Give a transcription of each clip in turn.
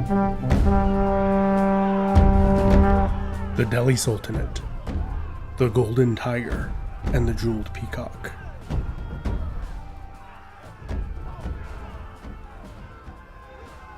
The Delhi Sultanate, the Golden Tiger, and the Jeweled Peacock.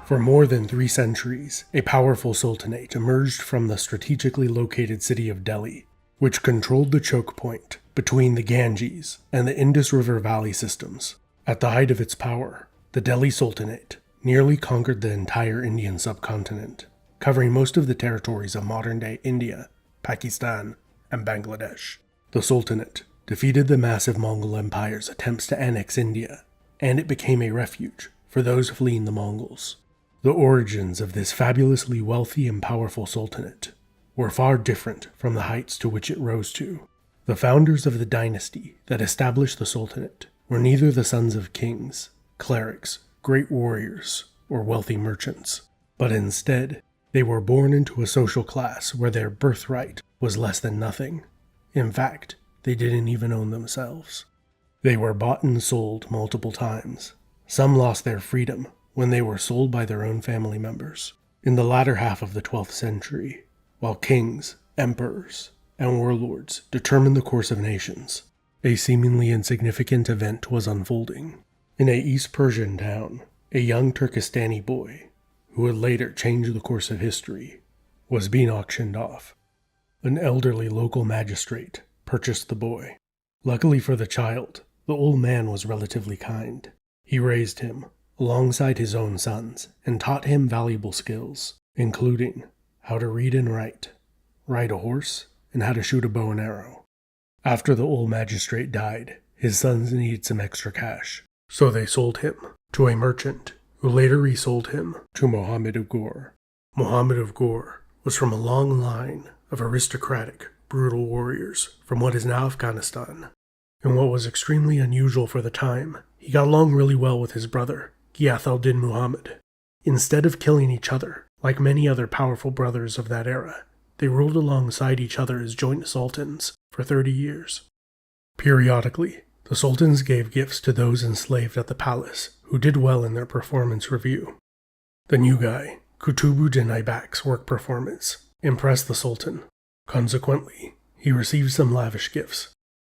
For more than 3 centuries, a powerful sultanate emerged from the strategically located city of Delhi, which controlled the choke point between the Ganges and the Indus River Valley systems. At the height of its power, the Delhi Sultanate nearly conquered the entire Indian subcontinent, covering most of the territories of modern-day India, Pakistan, and Bangladesh. The Sultanate defeated the massive Mongol Empire's attempts to annex India, and it became a refuge for those fleeing the Mongols. The origins of this fabulously wealthy and powerful sultanate were far different from the heights to which it rose to. The founders of the dynasty that established the sultanate were neither the sons of kings, clerics, great warriors, or wealthy merchants, but instead, they were born into a social class where their birthright was less than nothing. In fact, they didn't even own themselves. They were bought and sold multiple times. Some lost their freedom when they were sold by their own family members. In the latter half of the 12th century, while kings, emperors, and warlords determined the course of nations, a seemingly insignificant event was unfolding. In a East Persian town, a young Turkestani boy, who would later change the course of history, was being auctioned off. An elderly local magistrate purchased the boy. Luckily for the child, the old man was relatively kind. He raised him alongside his own sons and taught him valuable skills, including how to read and write, ride a horse, and how to shoot a bow and arrow. After the old magistrate died, his sons needed some extra cash, so they sold him to a merchant who later resold him to Muhammad of Ghor. Muhammad of Ghor was from a long line of aristocratic, brutal warriors from what is now Afghanistan. And what was extremely unusual for the time, he got along really well with his brother, Ghiyath al-Din Muhammad. Instead of killing each other, like many other powerful brothers of that era, they ruled alongside each other as joint sultans for 30 years. Periodically, the sultans gave gifts to those enslaved at the palace who did well in their performance review. The new guy, Kutubuddin Aybak's work performance, impressed the sultan. Consequently, he received some lavish gifts.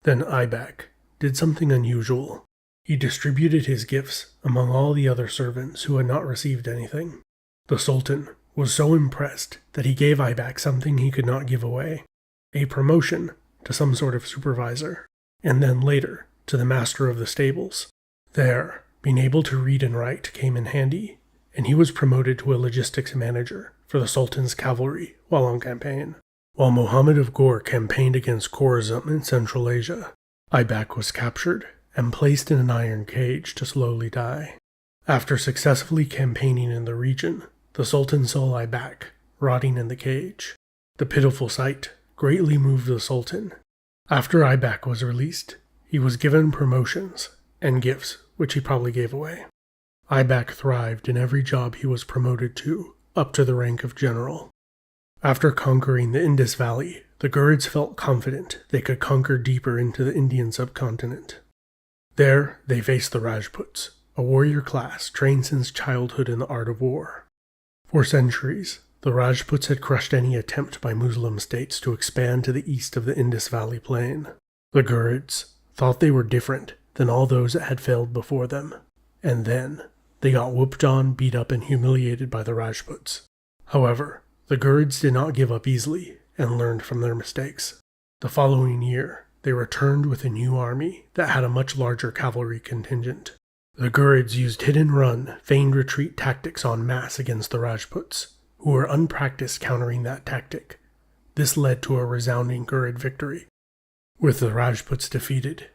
Then Aybak did something unusual. He distributed his gifts among all the other servants who had not received anything. The sultan was so impressed that he gave Aybak something he could not give away, a promotion to some sort of supervisor, and then later to the master of the stables. There, being able to read and write came in handy, and he was promoted to a logistics manager for the sultan's cavalry while on campaign. While Muhammad of Ghor campaigned against Khorasan in Central Asia, Aybak was captured and placed in an iron cage to slowly die. After successfully campaigning in the region, the sultan saw Aybak rotting in the cage. The pitiful sight greatly moved the sultan. After Aybak was released, he was given promotions and gifts, which he probably gave away. Aybak thrived in every job he was promoted to, up to the rank of general. After conquering the Indus Valley, the Ghurids felt confident they could conquer deeper into the Indian subcontinent. There, they faced the Rajputs, a warrior class trained since childhood in the art of war. For centuries, the Rajputs had crushed any attempt by Muslim states to expand to the east of the Indus Valley plain. The Ghurids thought they were different than all those that had failed before them, and then they got whooped on, beat up, and humiliated by the Rajputs. However, the Ghurids did not give up easily and learned from their mistakes. The following year, they returned with a new army that had a much larger cavalry contingent. The Ghurids used hit-and-run, feigned retreat tactics en masse against the Rajputs, who were unpracticed countering that tactic. This led to a resounding Ghurid victory. With the Rajputs defeated,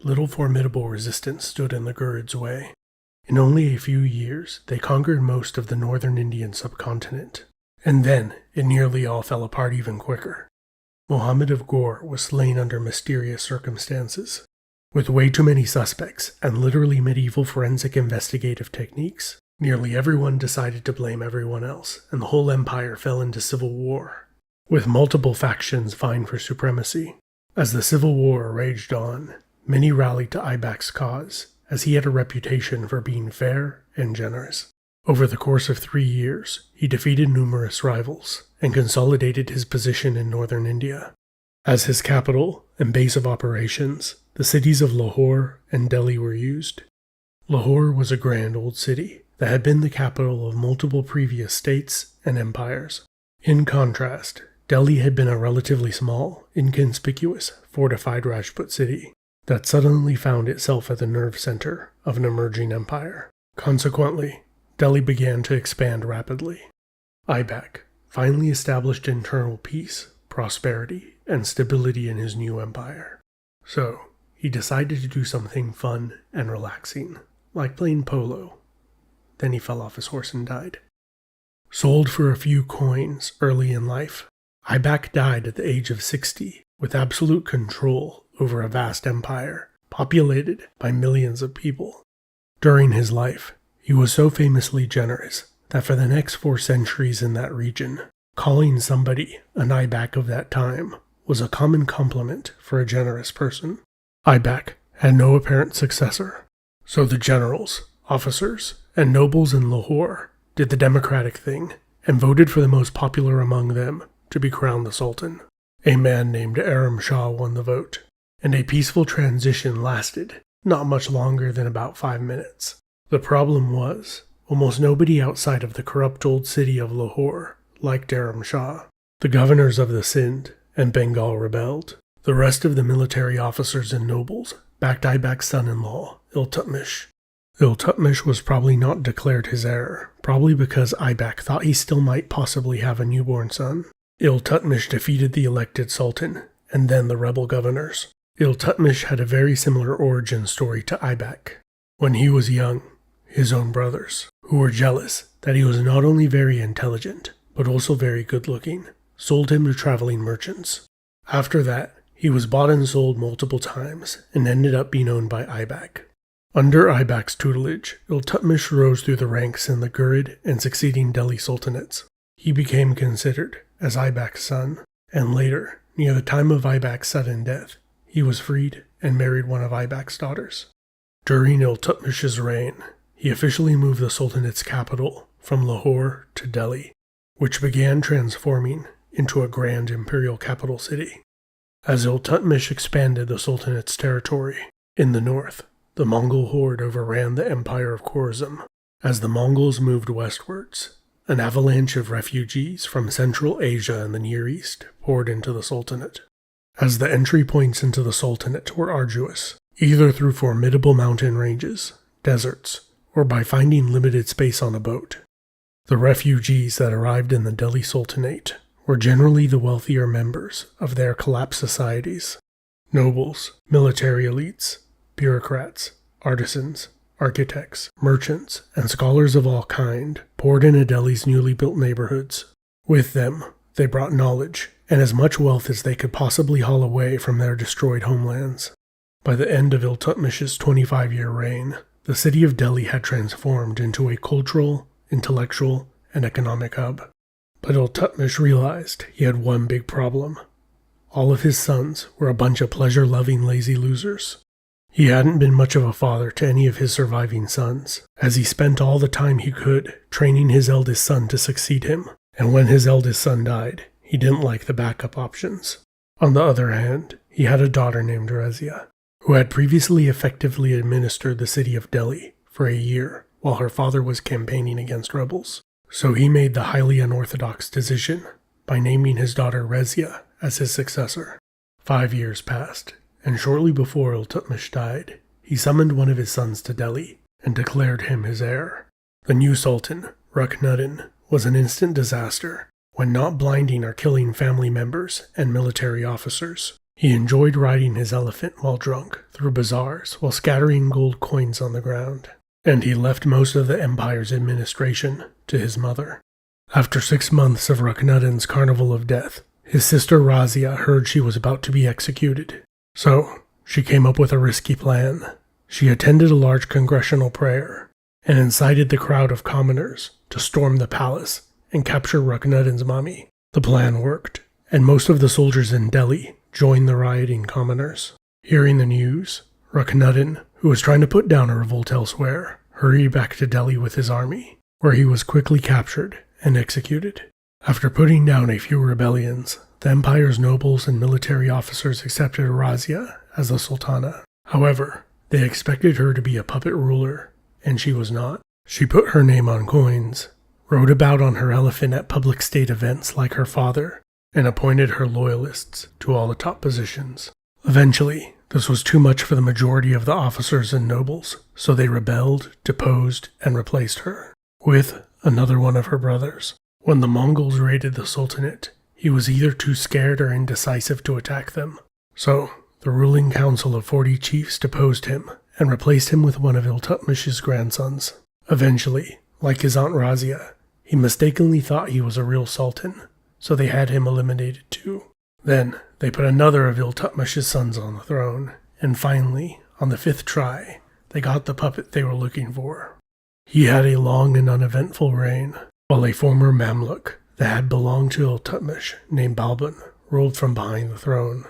little formidable resistance stood in the Ghurids' way. In only a few years, they conquered most of the northern Indian subcontinent. And then, it nearly all fell apart even quicker. Muhammad of Ghor was slain under mysterious circumstances. With way too many suspects and literally medieval forensic investigative techniques, nearly everyone decided to blame everyone else, and the whole empire fell into civil war, with multiple factions vying for supremacy. As the civil war raged on, many rallied to Aybak's cause, as he had a reputation for being fair and generous. Over the course of 3 years, he defeated numerous rivals and consolidated his position in northern India. As his capital and base of operations, the cities of Lahore and Delhi were used. Lahore was a grand old city that had been the capital of multiple previous states and empires. In contrast, Delhi had been a relatively small, inconspicuous, fortified Rajput city that suddenly found itself at the nerve center of an emerging empire. Consequently, Delhi began to expand rapidly. Aibak finally established internal peace, prosperity, and stability in his new empire. So, he decided to do something fun and relaxing, like playing polo. Then he fell off his horse and died. Sold for a few coins early in life, Aibak died at the age of 60 with absolute control over a vast empire populated by millions of people. During his life, he was so famously generous that for the next 4 centuries in that region, calling somebody an Aibak of that time was a common compliment for a generous person. Aibak had no apparent successor, so the generals, officers, and nobles in Lahore did the democratic thing and voted for the most popular among them to be crowned the Sultan. A man named Aram Shah won the vote, and a peaceful transition lasted not much longer than about 5 minutes. The problem was, almost nobody outside of the corrupt old city of Lahore liked Aram Shah. The governors of the Sindh and Bengal rebelled. The rest of the military officers and nobles backed Aibak's son-in-law, Iltutmish. Iltutmish was probably not declared his heir, probably because Aibak thought he still might possibly have a newborn son. Iltutmish defeated the elected sultan, and then the rebel governors. Iltutmish had a very similar origin story to Aibak. When he was young, his own brothers, who were jealous that he was not only very intelligent, but also very good-looking, sold him to traveling merchants. After that, he was bought and sold multiple times, and ended up being owned by Aibak. Under Aibak's tutelage, Iltutmish rose through the ranks in the Ghurid and succeeding Delhi Sultanates. He became considered as Aibak's son, and later, near the time of Aibak's sudden death, he was freed and married one of Aibak's daughters. During Iltutmish's reign, he officially moved the Sultanate's capital from Lahore to Delhi, which began transforming into a grand imperial capital city. As Iltutmish expanded the Sultanate's territory, in the north, the Mongol horde overran the empire of Khorasan. As the Mongols moved westwards, an avalanche of refugees from Central Asia and the Near East poured into the Sultanate. As the entry points into the Sultanate were arduous, either through formidable mountain ranges, deserts, or by finding limited space on a boat. The refugees that arrived in the Delhi Sultanate were generally the wealthier members of their collapsed societies. Nobles, military elites, bureaucrats, artisans, architects, merchants, and scholars of all kind poured into Delhi's newly built neighborhoods. With them, they brought knowledge and as much wealth as they could possibly haul away from their destroyed homelands. By the end of Iltutmish's 25-year reign, the city of Delhi had transformed into a cultural, intellectual, and economic hub. But Iltutmish realized he had one big problem. All of his sons were a bunch of pleasure-loving lazy losers. He hadn't been much of a father to any of his surviving sons, as he spent all the time he could training his eldest son to succeed him, and when his eldest son died, he didn't like the backup options. On the other hand, he had a daughter named Razia, who had previously effectively administered the city of Delhi for a year while her father was campaigning against rebels. So he made the highly unorthodox decision by naming his daughter Razia as his successor. 5 years passed, and shortly before Iltutmish died, he summoned one of his sons to Delhi and declared him his heir. The new sultan, Ruknuddin, was an instant disaster when not blinding or killing family members and military officers. He enjoyed riding his elephant while drunk through bazaars while scattering gold coins on the ground, and he left most of the empire's administration to his mother. After 6 months of Ruknuddin's carnival of death, his sister Razia heard she was about to be executed. So, she came up with a risky plan. She attended a large congressional prayer and incited the crowd of commoners to storm the palace and capture Ruknuddin's mommy. The plan worked, and most of the soldiers in Delhi joined the rioting commoners. Hearing the news, Ruknuddin, who was trying to put down a revolt elsewhere, hurried back to Delhi with his army. where he was quickly captured and executed. After putting down a few rebellions, the empire's nobles and military officers accepted Orazia as the Sultana. However, they expected her to be a puppet ruler, and she was not. She put her name on coins, rode about on her elephant at public state events like her father, and appointed her loyalists to all the top positions. Eventually, this was too much for the majority of the officers and nobles, so they rebelled, deposed, and replaced her with another one of her brothers. When the Mongols raided the Sultanate, he was either too scared or indecisive to attack them. So, the ruling council of 40 chiefs deposed him and replaced him with one of Iltutmish's grandsons. Eventually, like his aunt Razia, he mistakenly thought he was a real sultan, so they had him eliminated too. Then, they put another of Iltutmish's sons on the throne, and finally, on the 5th try, they got the puppet they were looking for. He had a long and uneventful reign, while a former Mamluk that had belonged to Iltutmish named Balban ruled from behind the throne.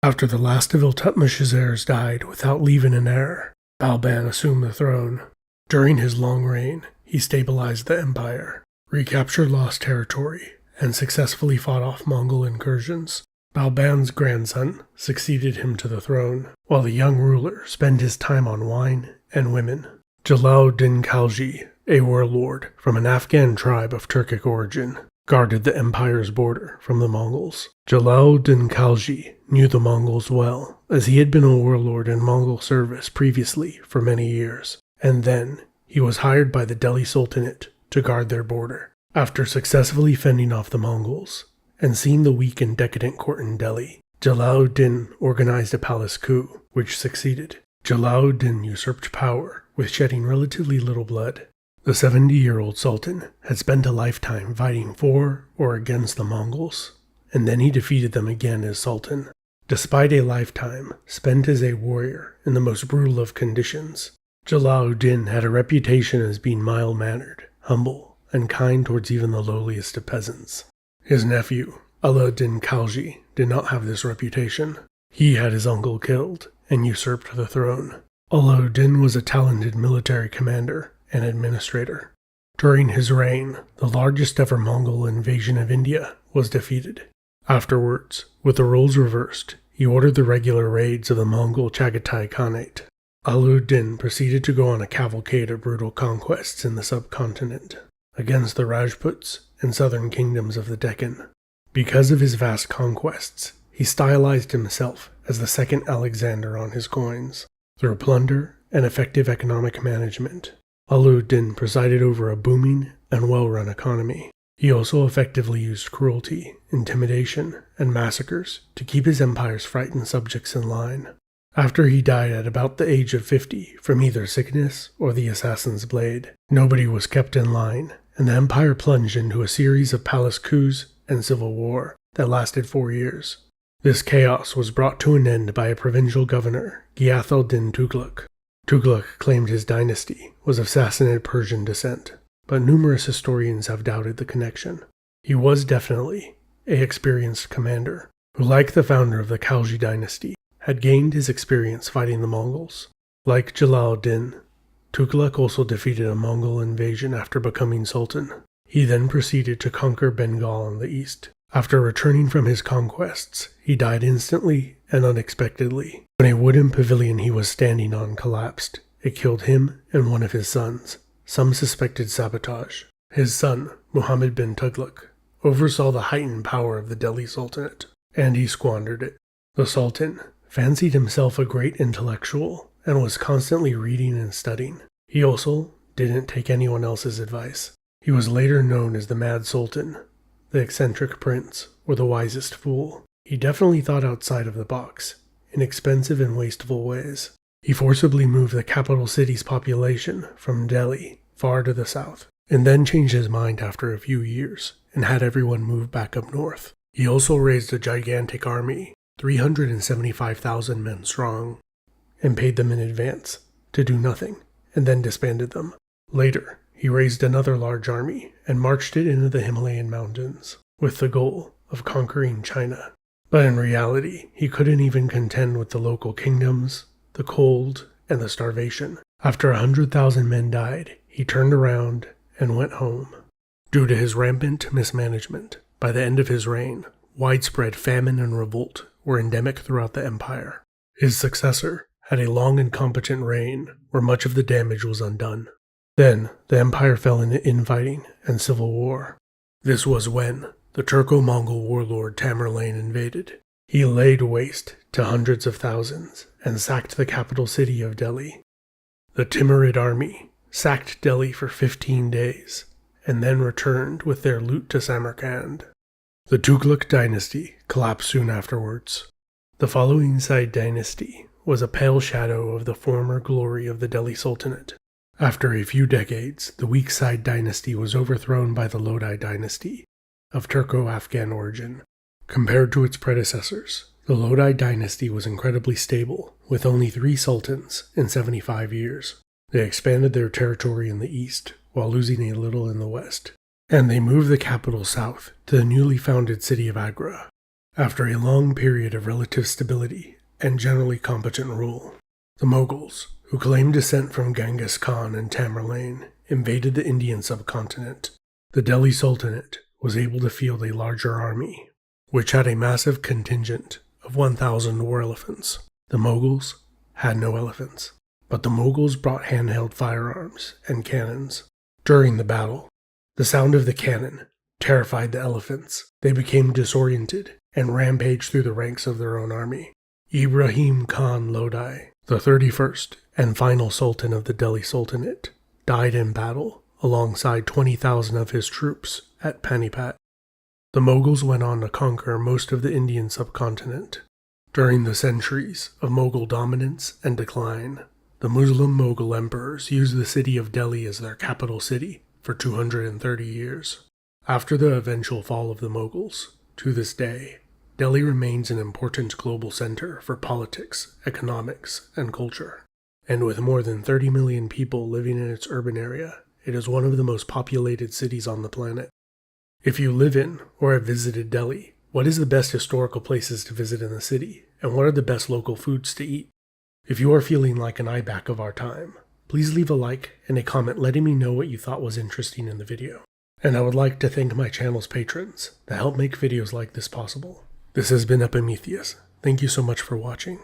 After the last of Iltutmish's heirs died without leaving an heir, Balban assumed the throne. During his long reign, he stabilized the empire, recaptured lost territory, and successfully fought off Mongol incursions. Balban's grandson succeeded him to the throne, while the young ruler spent his time on wine and women. Jalaluddin Khalji, a warlord from an Afghan tribe of Turkic origin, guarded the empire's border from the Mongols. Jalaluddin Khalji knew the Mongols well, as he had been a warlord in Mongol service previously for many years, and then he was hired by the Delhi Sultanate to guard their border. After successfully fending off the Mongols and seeing the weak and decadent court in Delhi, Jalaluddin organized a palace coup, which succeeded. Jalaluddin usurped power with shedding relatively little blood. The 70-year-old sultan had spent a lifetime fighting for or against the Mongols, and then he defeated them again as sultan. Despite a lifetime spent as a warrior in the most brutal of conditions, Jalaluddin had a reputation as being mild-mannered, humble, and kind towards even the lowliest of peasants. His nephew, Alauddin Khalji, did not have this reputation. He had his uncle killed and usurped the throne. Alauddin was a talented military commander and administrator. During his reign, the largest ever Mongol invasion of India was defeated. Afterwards, with the roles reversed, he ordered the regular raids of the Mongol Chagatai Khanate. Alauddin proceeded to go on a cavalcade of brutal conquests in the subcontinent, against the Rajputs and southern kingdoms of the Deccan. Because of his vast conquests, he stylized himself as the second Alexander on his coins. Through plunder and effective economic management, Alauddin presided over a booming and well-run economy. He also effectively used cruelty, intimidation, and massacres to keep his empire's frightened subjects in line. After he died at about the age of 50 from either sickness or the assassin's blade, nobody was kept in line, and the empire plunged into a series of palace coups and civil war that lasted 4 years. This chaos was brought to an end by a provincial governor, Ghiyath al-Din Tughlaq. Tughlaq claimed his dynasty was of Sassanid Persian descent, but numerous historians have doubted the connection. He was definitely an experienced commander, who, like the founder of the Khalji dynasty, had gained his experience fighting the Mongols. Like Jalaluddin, Tughlaq also defeated a Mongol invasion after becoming sultan. He then proceeded to conquer Bengal in the east. After returning from his conquests, he died instantly and unexpectedly. When a wooden pavilion he was standing on collapsed, it killed him and one of his sons. Some suspected sabotage. His son, Muhammad bin Tughlaq, oversaw the heightened power of the Delhi Sultanate, and he squandered it. The Sultan fancied himself a great intellectual and was constantly reading and studying. He also didn't take anyone else's advice. He was later known as the Mad Sultan, the eccentric prince, or the wisest fool. He definitely thought outside of the box, in expensive and wasteful ways. He forcibly moved the capital city's population from Delhi far to the south, and then changed his mind after a few years and had everyone move back up north. He also raised a gigantic army, 375,000 men strong, and paid them in advance to do nothing, and then disbanded them. Later, he raised another large army and marched it into the Himalayan mountains, with the goal of conquering China. But in reality, he couldn't even contend with the local kingdoms, the cold, and the starvation. After 100,000 men died, he turned around and went home. Due to his rampant mismanagement, by the end of his reign, widespread famine and revolt were endemic throughout the empire. His successor had a long and competent reign where much of the damage was undone. Then, the empire fell into infighting and civil war. This was when the Turco-Mongol warlord Tamerlane invaded. He laid waste to hundreds of thousands and sacked the capital city of Delhi. The Timurid army sacked Delhi for 15 days and then returned with their loot to Samarkand. The Tughlaq dynasty collapsed soon afterwards. The following Said dynasty was a pale shadow of the former glory of the Delhi Sultanate. After a few decades, the weak Said dynasty was overthrown by the Lodi dynasty, of Turco-Afghan origin. Compared to its predecessors, the Lodi dynasty was incredibly stable, with only 3 sultans in 75 years. They expanded their territory in the east, while losing a little in the west, and they moved the capital south to the newly founded city of Agra. After a long period of relative stability and generally competent rule, the Mongols, who claimed descent from Genghis Khan and Tamerlane, invaded the Indian subcontinent. The Delhi Sultanate was able to field a larger army, which had a massive contingent of 1,000 war elephants. The Mongols had no elephants, but the Mongols brought handheld firearms and cannons. During the battle, the sound of the cannon terrified the elephants. They became disoriented and rampaged through the ranks of their own army. Ibrahim Khan Lodi, the 31st and final sultan of the Delhi Sultanate, died in battle alongside 20,000 of his troops at Panipat. The Mughals went on to conquer most of the Indian subcontinent. During the centuries of Mughal dominance and decline, the Muslim Mughal emperors used the city of Delhi as their capital city for 230 years. After the eventual fall of the Mughals, to this day, Delhi remains an important global center for politics, economics, and culture. And with more than 30 million people living in its urban area, it is one of the most populated cities on the planet. If you live in or have visited Delhi, what is the best historical places to visit in the city, and what are the best local foods to eat? If you are feeling like an eyeback of our time, please leave a like and a comment letting me know what you thought was interesting in the video. And I would like to thank my channel's patrons that help make videos like this possible. This has been Epimetheus. Thank you so much for watching.